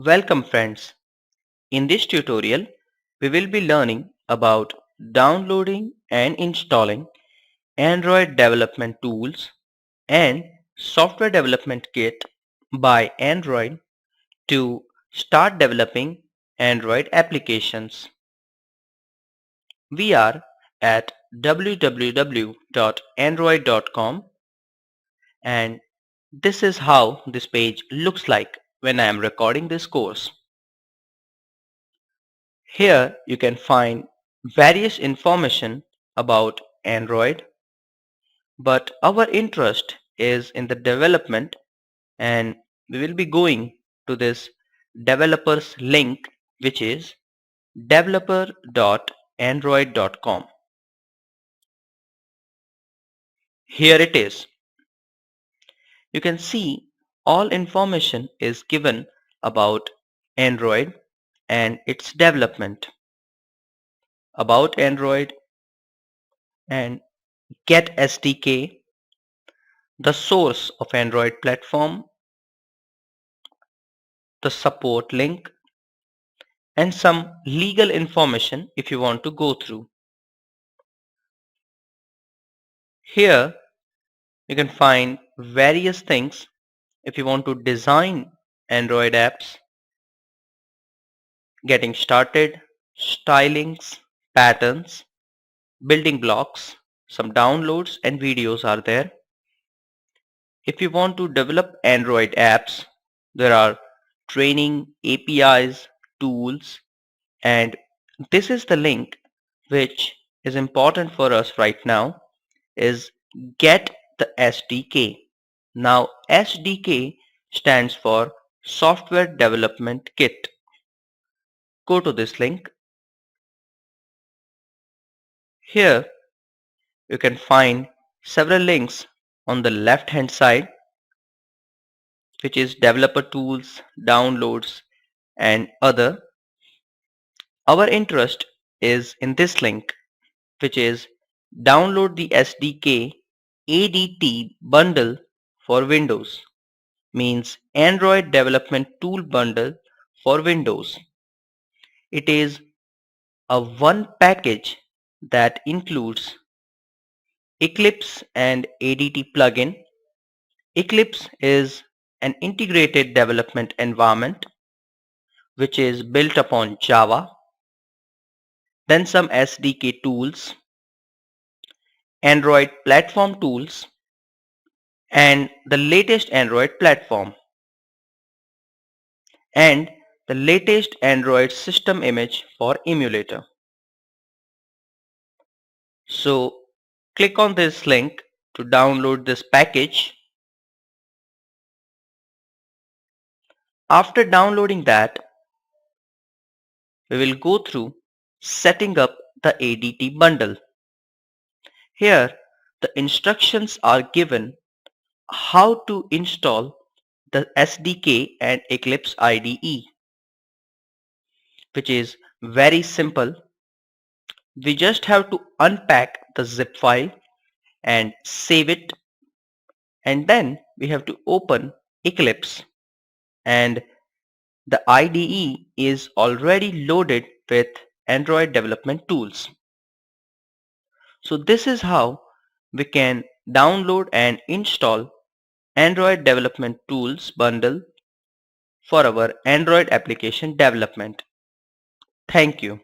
Welcome friends. In this tutorial, we will be learning about downloading and installing Android development tools and software development kit by Android to start developing Android applications. We are at www.android.com and this is how this page looks like when I am recording this course. Here you can find various information about Android, but our interest is in the development and we will be going to this developers link, which is developer.android.com. Here it is. You can see all information is given about Android and its development, about Android and get SDK, the source of Android platform, the support link, and some legal information if you want to go through. Here you can find various things if you want to design Android apps, getting started, stylings, patterns, building blocks, some downloads and videos are there. If you want to develop Android apps, there are training, APIs, tools, and this is the link which is important for us right now is get the SDK. Now SDK stands for Software Development Kit. Go to this link. Here you can find several links on the left hand side, which is developer tools, downloads and other. Our interest is in this link, which is download the SDK ADT bundle for Windows, means Android Development Tool Bundle for Windows. It is a one package that includes Eclipse and ADT plugin. Eclipse is an integrated development environment which is built upon Java, then some SDK tools, Android platform tools, and the latest Android platform, and the latest Android system image for emulator. So click on this link to download this package. After downloading that, we will go through setting up the ADT bundle. Here the instructions are given how to install the SDK and Eclipse IDE, which is very simple. We just have to unpack the zip file and save it, and then we have to open Eclipse, and the IDE is already loaded with Android development tools. So this is how we can download and install Android development tools bundle for our Android application development. Thank you.